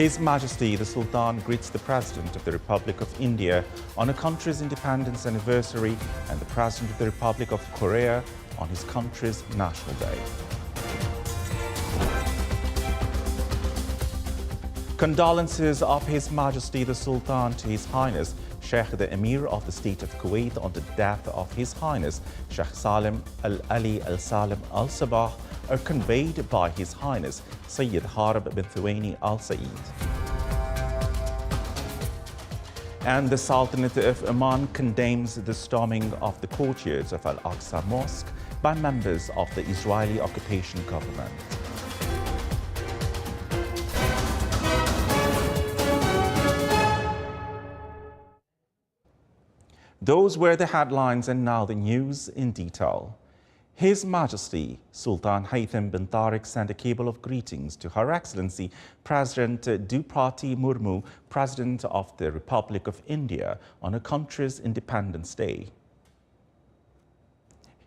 His Majesty the Sultan greets the President of the Republic of India on a country's independence anniversary and the President of the Republic of Korea on his country's National Day. Condolences of His Majesty the Sultan to His Highness Sheikh the Emir of the State of Kuwait on the death of His Highness Sheikh Salim Al-Ali Al-Salim Al-Sabah are conveyed by His Highness Sayyid Harb bin Thuwaini Al-Said. And the Sultanate of Oman condemns the storming of the courtyards of Al-Aqsa Mosque by members of the Israeli occupation government. Those were the headlines, and now the news in detail. His Majesty Sultan Haytham bin Tariq sent a cable of greetings to Her Excellency President Draupadi Murmu, President of the Republic of India, on her country's Independence Day.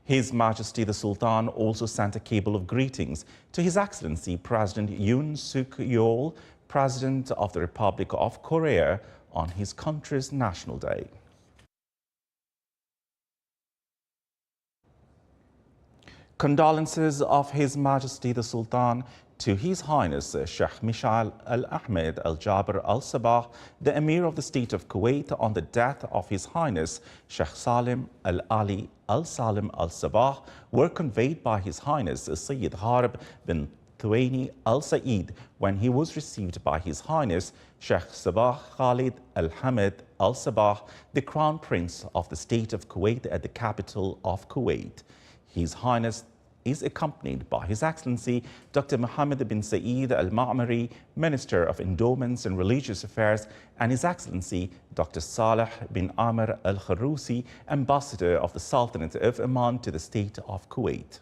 His Majesty the Sultan also sent a cable of greetings to His Excellency President Yoon Suk Yeol, President of the Republic of Korea, on his country's National Day. Condolences of His Majesty the Sultan to His Highness Sheikh Mishal Al-Ahmed Al-Jaber Al-Sabah, the Emir of the State of Kuwait, on the death of His Highness Sheikh Salim Al-Ali Al-Salim Al-Sabah were conveyed by His Highness Sayyid Harb bin Thuwaini Al-Said when he was received by His Highness Sheikh Sabah Khalid Al-Hamid Al-Sabah, the Crown Prince of the State of Kuwait, at the capital of Kuwait. His Highness is accompanied by His Excellency Dr. Mohammed bin Saeed Al-Ma'mari, Minister of Endowments and Religious Affairs, and His Excellency Dr. Saleh bin Amr Al-Kharousi, Ambassador of the Sultanate of Oman to the State of Kuwait.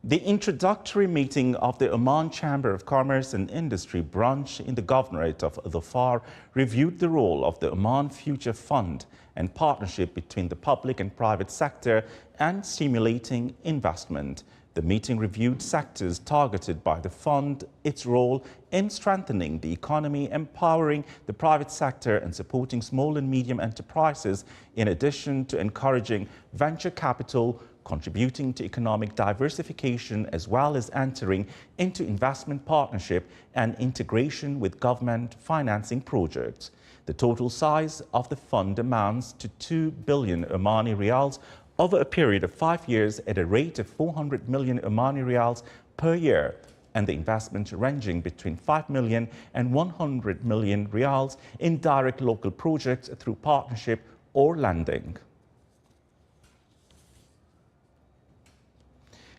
The introductory meeting of the Oman Chamber of Commerce and Industry branch in the Governorate of Dhofar reviewed the role of the Oman Future Fund and partnership between the public and private sector and stimulating investment. The meeting reviewed sectors targeted by the fund, its role in strengthening the economy, empowering the private sector and supporting small and medium enterprises, in addition to encouraging venture capital, contributing to economic diversification, as well as entering into investment partnership and integration with government financing projects. The total size of the fund amounts to 2 billion Omani Riyals over a period of 5 years at a rate of 400 million Omani Riyals per year, and the investment ranging between 5 million and 100 million Riyals in direct local projects through partnership or lending.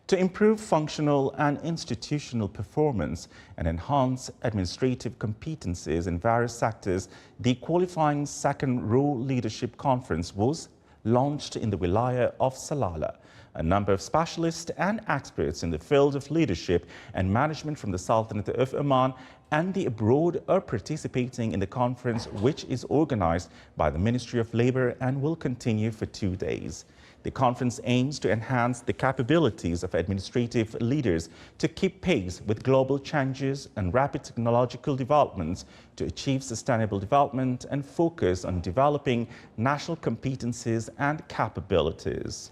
To improve functional and institutional performance and enhance administrative competencies in various sectors, the Qualifying Second Row Leadership Conference was launched in the Wilaya of Salalah. A number of specialists and experts in the field of leadership and management from the Sultanate of Oman and the abroad are participating in the conference, which is organized by the Ministry of Labour and will continue for 2 days. The conference aims to enhance the capabilities of administrative leaders to keep pace with global changes and rapid technological developments, to achieve sustainable development and focus on developing national competencies and capabilities.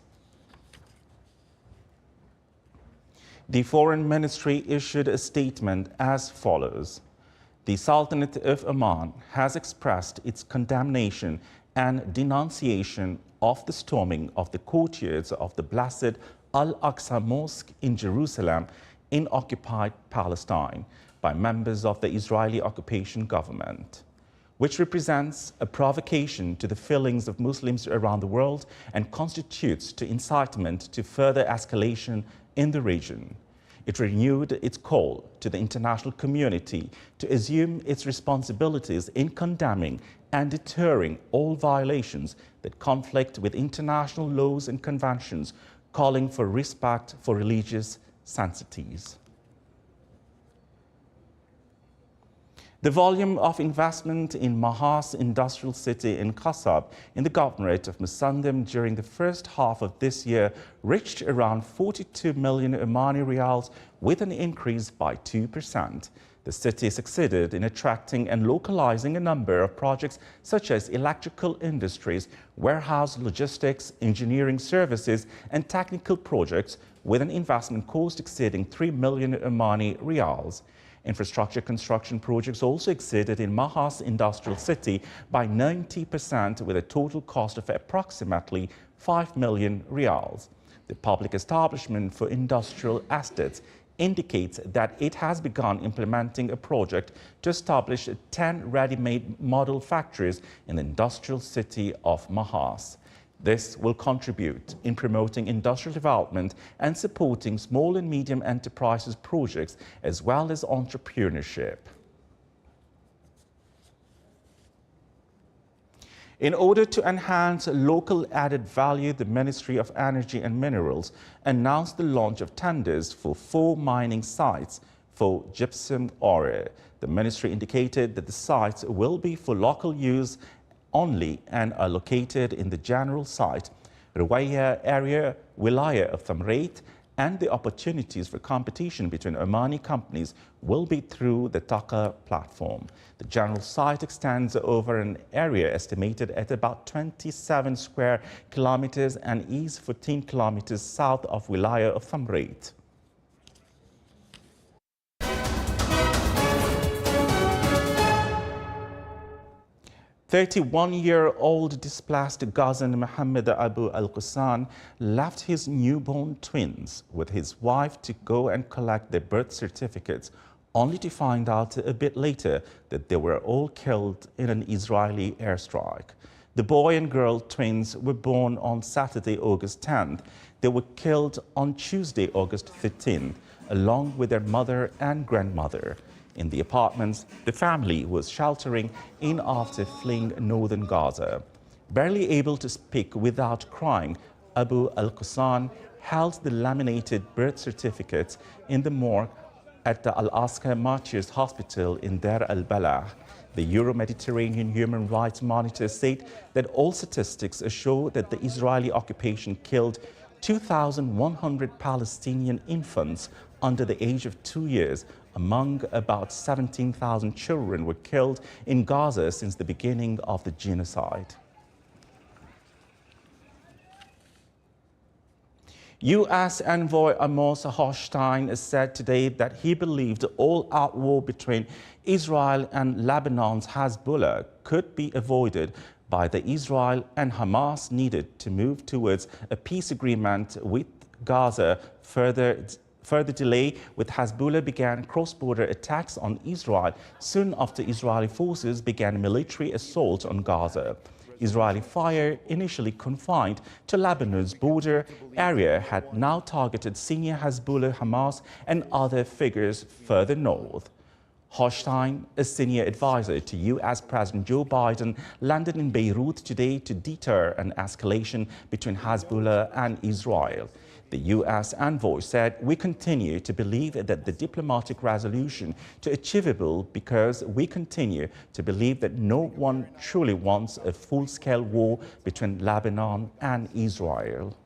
The Foreign Ministry issued a statement as follows. The Sultanate of Oman has expressed its condemnation and denunciation of the storming of the courtyards of the Blessed Al-Aqsa Mosque in Jerusalem in occupied Palestine by members of the Israeli occupation government, which represents a provocation to the feelings of Muslims around the world and constitutes to incitement to further escalation in the region. It renewed its call to the international community to assume its responsibilities in condemning and deterring all violations that conflict with international laws and conventions, calling for respect for religious sanctities. The volume of investment in Mahas industrial city in Qasab in the governorate of Musandam during the first half of this year reached around 42 million Omani Riyals, with an increase by 2%. The city succeeded in attracting and localizing a number of projects such as electrical industries, warehouse logistics, engineering services and technical projects, with an investment cost exceeding 3 million Omani Riyals. Infrastructure construction projects also exceeded in Mahas industrial city by 90%, with a total cost of approximately 5 million Riyals. The public establishment for industrial estates indicates that it has begun implementing a project to establish 10 ready-made model factories in the industrial city of Mahas. This will contribute in promoting industrial development and supporting small and medium enterprises projects as well as entrepreneurship. In order to enhance local added value, the Ministry of Energy and Minerals announced the launch of tenders for 4 mining sites for gypsum ore. The ministry indicated that the sites will be for local use only and are located in the general site, Ruwaya area, Wilaya of Thamreit, and the opportunities for competition between Omani companies will be through the Taka platform. The general site extends over an area estimated at about 27 square kilometers and is 14 kilometers south of Wilaya of Thamreit. 31-year-old displaced Gazan Mohammed Abu Al-Qusan left his newborn twins with his wife to go and collect their birth certificates, only to find out a bit later that they were all killed in an Israeli airstrike. The boy and girl twins were born on Saturday, August 10th. They were killed on Tuesday, August 15th, along with their mother and grandmother. In the apartments the family was sheltering in after fleeing northern Gaza. Barely able to speak without crying, Abu Al-Qusan held the laminated birth certificates in the morgue at the Al-Aqsa Martyrs Hospital in Deir al-Balah. The Euro-Mediterranean Human Rights Monitor said that all statistics show that the Israeli occupation killed 2,100 Palestinian infants under the age of 2 years. Among about 17,000 children were killed in Gaza since the beginning of the genocide. U.S. envoy Amos Hochstein said today that he believed the all-out war between Israel and Lebanon's Hezbollah could be avoided by the Israel and Hamas needed to move towards a peace agreement with Gaza. Further delay with Hezbollah began cross-border attacks on Israel soon after Israeli forces began a military assault on Gaza. Israeli fire, initially confined to Lebanon's border area, had now targeted senior Hezbollah, Hamas and other figures further north. Hochstein, a senior advisor to U.S. President Joe Biden, landed in Beirut today to deter an escalation between Hezbollah and Israel. The U.S. envoy said, "We continue to believe that the diplomatic resolution is achievable because we continue to believe that no one truly wants a full-scale war between Lebanon and Israel."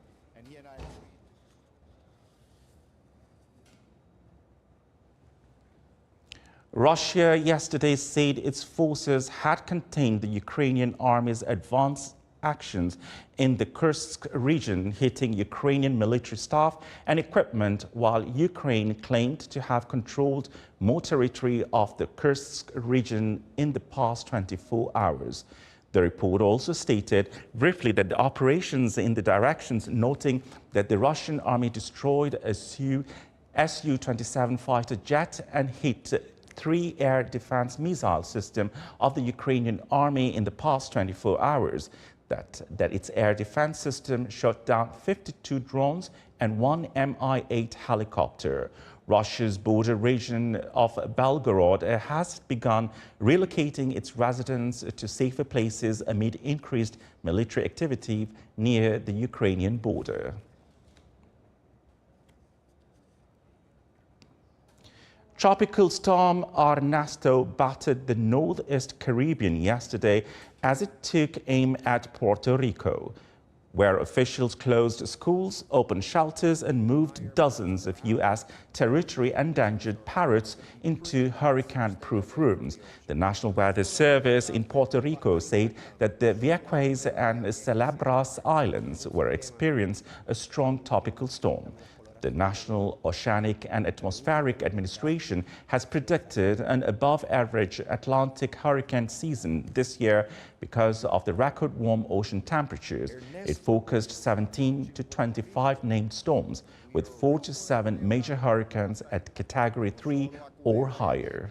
Russia yesterday said its forces had contained the Ukrainian army's advance actions in the Kursk region, hitting Ukrainian military staff and equipment, while Ukraine claimed to have controlled more territory of the Kursk region in the past 24 hours. The report also stated briefly that the operations in the directions, noting that the Russian army destroyed a Su-27 fighter jet and hit 3 air defense missile systems of the Ukrainian army in the past 24 hours. That its air defense system shot down 52 drones and 1 Mi-8 helicopter. Russia's border region of Belgorod has begun relocating its residents to safer places amid increased military activity near the Ukrainian border. Tropical storm Ernesto battered the northeast Caribbean yesterday as it took aim at Puerto Rico, where officials closed schools, opened shelters, and moved dozens of U.S. territory-endangered parrots into hurricane-proof rooms. The National Weather Service in Puerto Rico said that the Vieques and Celebras Islands were experiencing a strong tropical storm. The National Oceanic and Atmospheric Administration has predicted an above-average Atlantic hurricane season this year because of the record warm ocean temperatures. It forecast 17 to 25 named storms, with 4 to 7 major hurricanes at Category 3 or higher.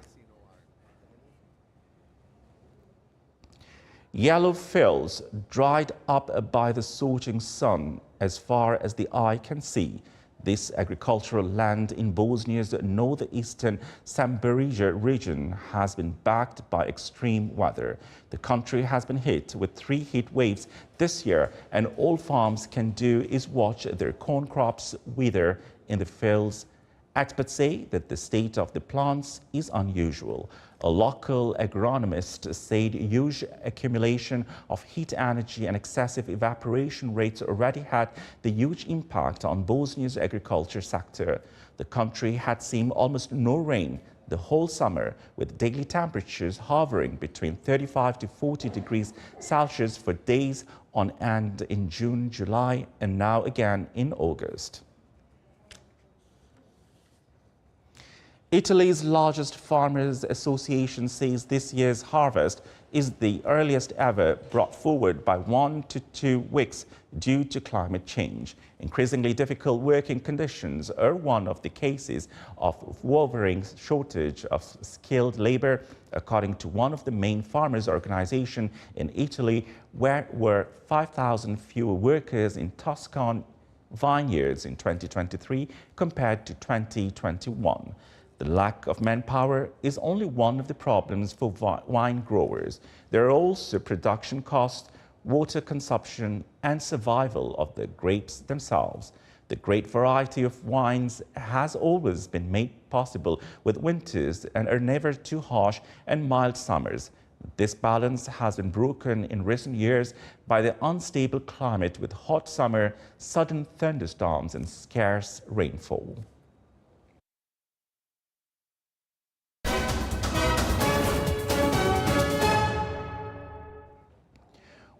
Yellow fields dried up by the scorching sun as far as the eye can see. This agricultural land in Bosnia's northeastern Samberija region has been backed by extreme weather. The country has been hit with 3 heat waves this year, and all farms can do is watch their corn crops wither in the fields. Experts say that the state of the plants is unusual. A local agronomist said huge accumulation of heat energy and excessive evaporation rates already had the huge impact on Bosnia's agriculture sector. The country had seen almost no rain the whole summer, with daily temperatures hovering between 35 to 40 degrees Celsius for days on end in June, July, and now again in August. Italy's largest farmers' association says this year's harvest is the earliest ever brought forward by 1 to 2 weeks due to climate change. Increasingly difficult working conditions are one of the cases of worrying shortage of skilled labor, according to one of the main farmers' organizations in Italy, where were 5,000 fewer workers in Tuscan vineyards in 2023 compared to 2021. The lack of manpower is only one of the problems for wine growers. There are also production costs, water consumption, and survival of the grapes themselves. The great variety of wines has always been made possible with winters and are never too harsh and mild summers. This balance has been broken in recent years by the unstable climate with hot summer, sudden thunderstorms, and scarce rainfall.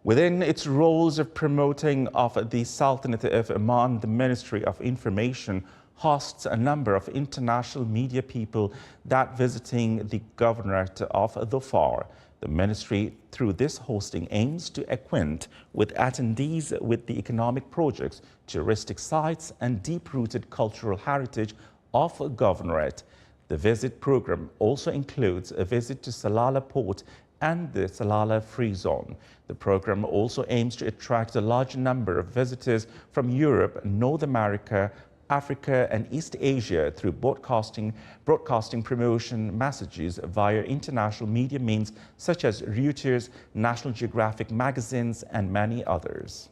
Within its roles of promoting of the Sultanate of Oman, the Ministry of Information hosts a number of international media people that visiting the Governorate of Dhofar. The ministry, through this hosting, aims to acquaint with attendees with the economic projects, touristic sites, and deep-rooted cultural heritage of a Governorate. The visit program also includes a visit to Salalah Port and the Salalah Free Zone. The program also aims to attract a large number of visitors from Europe, North America, Africa, and East Asia through broadcasting promotion messages via international media means such as Reuters, National Geographic magazines, and many others.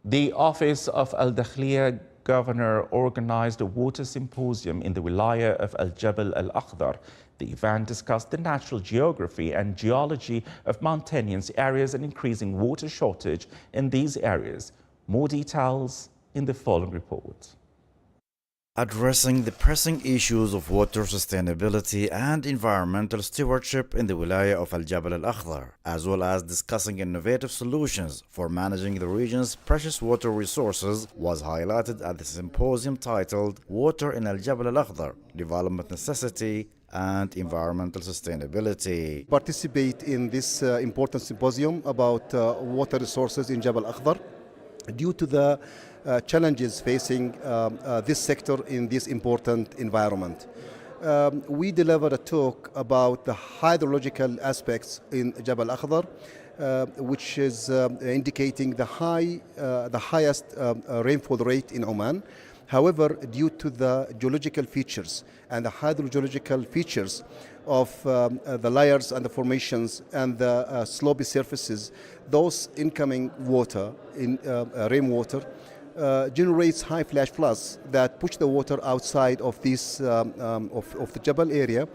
The Office of Al-Dakhliya Governor organized a water symposium in the Wilaya of Al-Jabal Al-Akhdar. The event discussed the natural geography and geology of mountainous areas and increasing water shortage in these areas. More details in the following report. Addressing the pressing issues of water sustainability and environmental stewardship in the Wilaya of Al-Jabal Al-Akhdar, as well as discussing innovative solutions for managing the region's precious water resources, was highlighted at the symposium titled Water in Al-Jabal Al-Akhdar, Development Necessity and Environmental Sustainability. Participate in this important symposium about water resources in Jabal Akhdar due to the challenges facing this sector in this important environment. We delivered a talk about the hydrological aspects in Jabal Akhdar, which is indicating the highest rainfall rate in Oman. However, due to the geological features and the hydrogeological features of the layers and the formations and the slopy surfaces, those incoming water, rainwater, generates high flash floods that push the water outside of this of the Jabal area.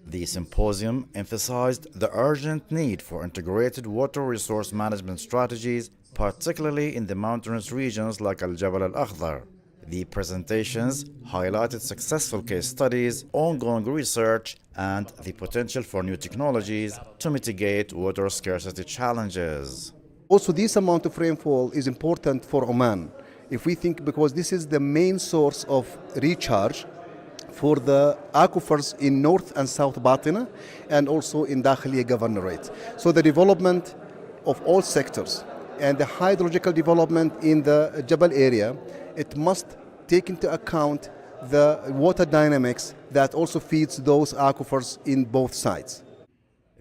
The symposium emphasized the urgent need for integrated water resource management strategies, particularly in the mountainous regions like Al-Jabal Al-Akhdar. The presentations highlighted successful case studies, ongoing research, and the potential for new technologies to mitigate water scarcity challenges. Also, this amount of rainfall is important for Oman. If we think, because this is the main source of recharge for the aquifers in North and South Batina and also in Dakhliya Governorate. So the development of all sectors and the hydrological development in the Jabal area, it must take into account the water dynamics that also feeds those aquifers in both sides.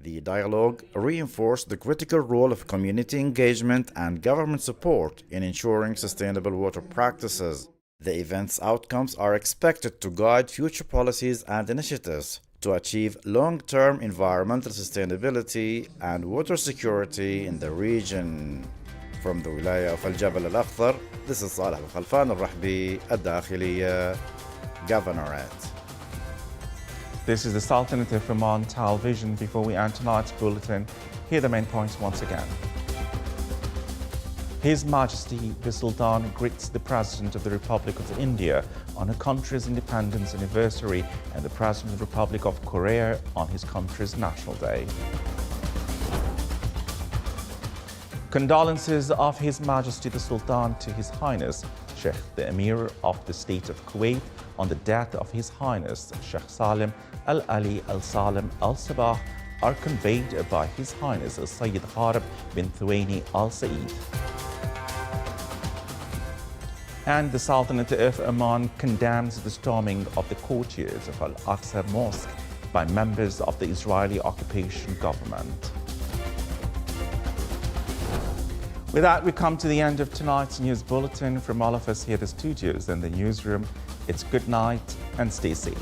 The dialogue reinforced the critical role of community engagement and government support in ensuring sustainable water practices. The event's outcomes are expected to guide future policies and initiatives to achieve long-term environmental sustainability and water security in the region. From the Wilaya of Al-Jabal Al-Akhdar, this is Saleh Al-Khalfan Al-Rahbi, Al-Dakhiliya Governorate. This is the Sultanate of Oman television. Before we end tonight's bulletin, here are the main points once again. His Majesty the Sultan greets the President of the Republic of India on her country's independence anniversary and the President of the Republic of Korea on his country's National Day. Condolences of His Majesty the Sultan to His Highness Sheikh the Emir of the State of Kuwait on the death of His Highness Sheikh Salim Al-Ali Al-Salim Al-Sabah are conveyed by His Highness Sayyid Harib bin Thuwaini Al-Said. And the Sultanate of Oman condemns the storming of the courtyards of Al-Aqsa Mosque by members of the Israeli occupation government. With that, we come to the end of tonight's news bulletin. From all of us here at the studios and the newsroom, it's good night and stay safe.